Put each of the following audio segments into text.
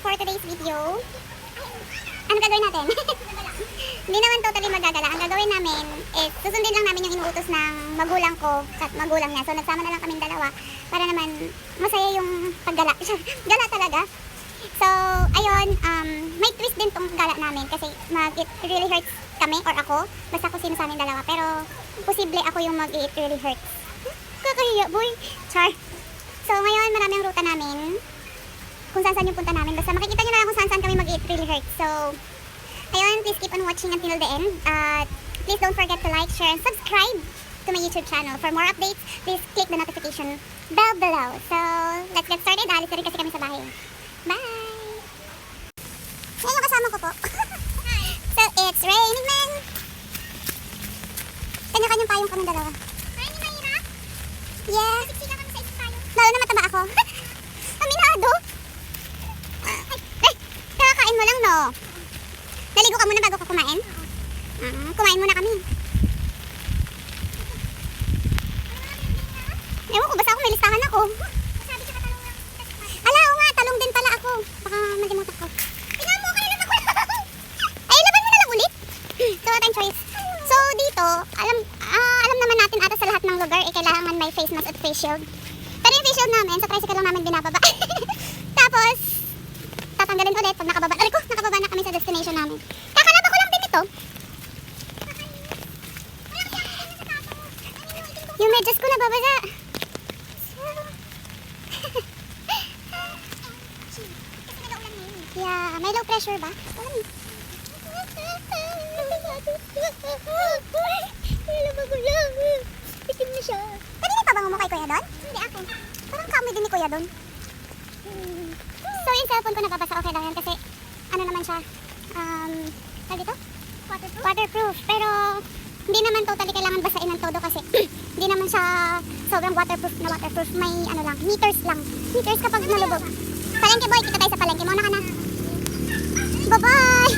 for today's video, ano gagawin natin? Hindi naman totally magagala. Ang gagawin namin is susundin lang namin yung inuutos ng magulang ko at magulang niya. So nagsama na lang kaming dalawa para naman masaya yung paggala. Gala talaga. So ayun, may twist din tong gala namin kasi it really hurts kami or ako. Basta kung sino sa amin dalawa. Pero posible ako yung it really hurts. Kakahiya boy. Char. So ngayon marami ang ruta namin. Kung saan yung punta namin. Basta makikita nyo na lang kung saan kami mag-it really hurts. So ayun, please keep on watching until the end. Please don't forget to like, share, and subscribe to my YouTube channel. For more updates, please click the notification bell below. So, let's get started. Alis na rin kasi kami sa bahay. Bye! Yan yung kasama ko po. So, it's raining man. Kanya-kanyang payong kami dalawa. Raining mahirap? Yeah. Siksika kami sa isang payong. Lalo na mataba ako. Aminado. Kakakain mo lang, no? Naligo ka muna bago ka kumain? Kumain muna kami. Ewan ko, basta ako may listahan ako. Sabi siya katalong lang. Ala, oo nga, talong din pala ako. Baka malimutan ko. Tingnan mo, kaya naman ko lang. Ay, laban mo na lang ulit. So, what ang choice? So, dito, alam naman natin ata sa lahat ng lugar, kailangan may face mask at face shield. Pero yung face shield namin, sa tricycle lang namin binababa. Tapos, tatanggalin ulit pag nakababa. Aray ko, nakababa na kami sa destination namin. Kakalaba ko lang din ito. Yung medyas ko nababasa. Yeah, may low pressure ba? Nalaba ko lang. Itim na siya. Kanina pa bang umukay kuya doon? Hindi ako. Parang kamoy din ni kuya doon. So yung cellphone ko nababasa okay lang yan kasi ano naman siya, tawag dito? Waterproof. Pero hindi naman totally kailangan basain ng todo kasi hindi naman siya sobrang waterproof na waterproof. May ano lang, meters lang. Meters kapag nalubog. Palengke boy, kita tayo sa palengke. Mauna ka na. Bye-bye!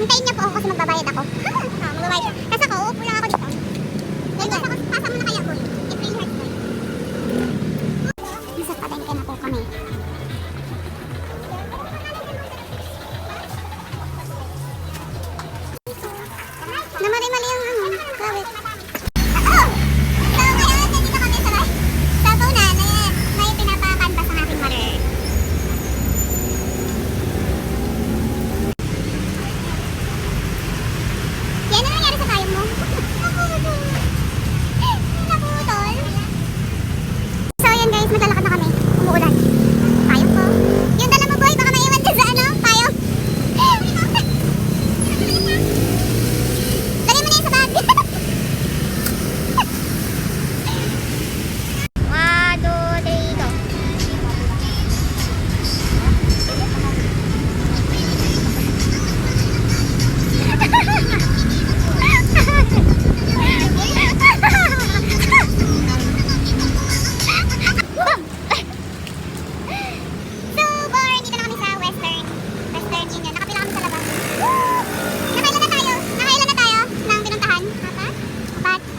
Hintayin niya po ako kasi magbabayad ako. Magbabayad siya. Kasi ako, uupo lang ako dito. Pasa mo na kaya ko. It really hurts me. Nasa palengke na po kami. Namali-mali yung kawit. So ngayon, nandito kami sa punan. May pinapakanbas ang aking mother. Yan ang nangyari sa kayong mo. Naputol. So yan guys, maglalakad na kami. Umuulan. Payong ko. Yung dala mo boy, baka maiwan dyan sa ano, payong. Lagay mo na yun sa bag.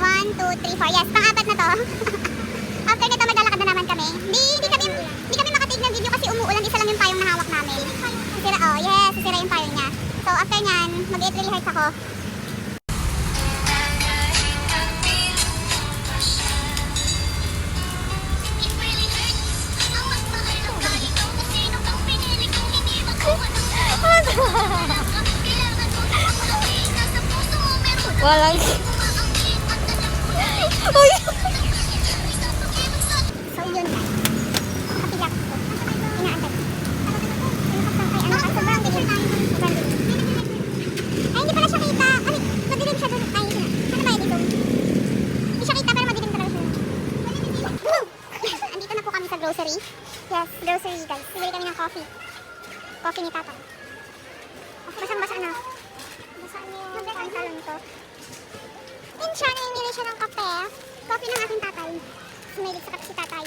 1, 2, 3, go. Yes, pang-apat na to. After nito maglalakad na naman kami. Hindi kami makatig ng video kasi umuulan. Isa lang yung payong na hawak namin. Sisira, oh yes, sisira yung payong niya. So after nyan, mag-it really hurts ako. Wala. Uy! So yun guys. Kapiyak ko. Inaantay. Sobrang dilim. Ay, hindi pala siya kita. Ay, madilim siya doon. Ay, ano ba dito? Hindi siya kita pero madilim talaga siya. Andito na po kami sa grocery. Yes, grocery guys. Bili kami ng coffee. Coffee ni Tata. Basang-basa na. Basang yung salon to. And siya, namimili siya ng kape. Coffee ng aking tatay. Sumilig sa kape si tatay.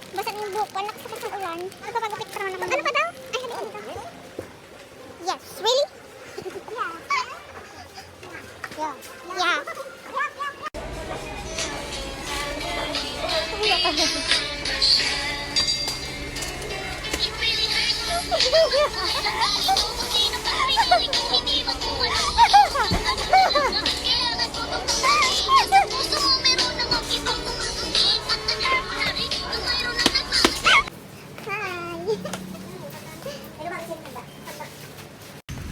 Basta yung buhok ko, lakas ng ulan. Nagpapagupit pa naman ako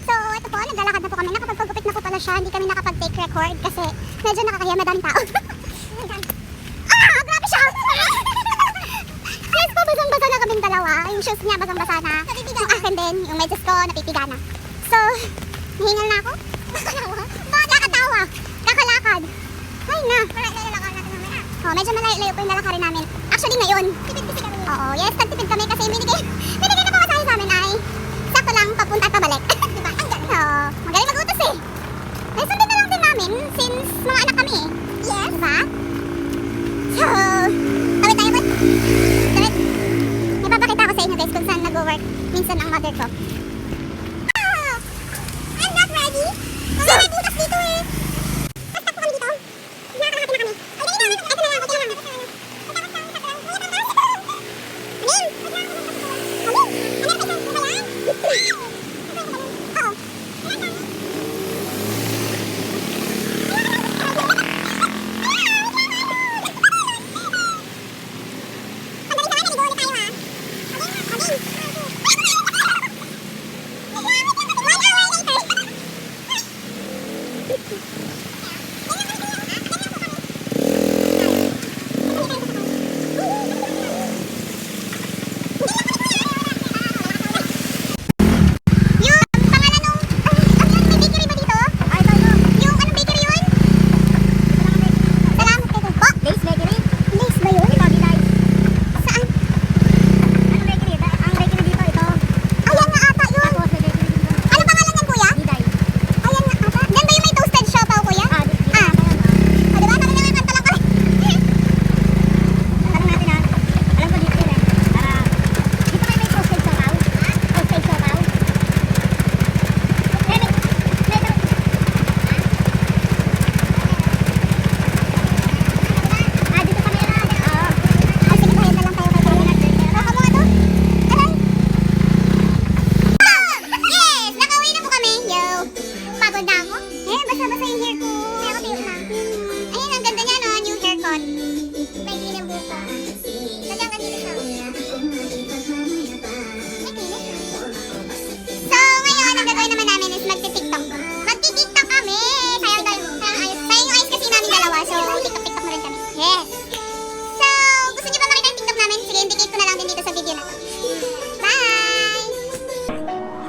So, ito po, naglalakad na po kami. Nakapagpagupit na po pala siya. Hindi kami nakapag-take record kasi medyo nakakahiya, madaming tao. Grabe siya! Guys po, basang-basa na kaming dalawa. Yung shoes niya, basang-basa na. Yung akin din, yung medyas ko, napipiga na. So, nahingal na ako. Bakit nakatawa? Kakalakad. Ay na. Oh, medyo malayo po yung lalakarin namin. Actually, ngayon. Tipid kasi kami. Oo, yes, nagtipid kami kasi binigay na pamasahe sa amin ay sakto lang papunta at pabalik. Diba? So, magaling mag-utos eh. Eh, sundin na lang din namin since mga anak kami eh. Yes. Diba? So, tawid tayo po. Tawid. May papakita ko sa inyo guys kung saan nag-work minsan ang mother ko. Ah! I'm not ready. Kasi may butas dito eh. Basta po kami dito. Nakakalaki na kami. Ay, dali na. Ito na lang. Okay lang.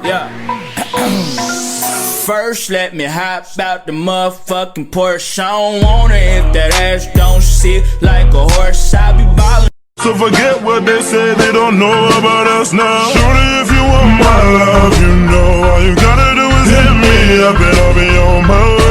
Yeah. First, let me hop out the motherfucking Porsche. I don't want it if that ass don't sit like a horse. I be ballin'. So forget what they say, they don't know about us now. Shorty, if you want my love, you know all you gotta do is hit me up and I'll be on my way.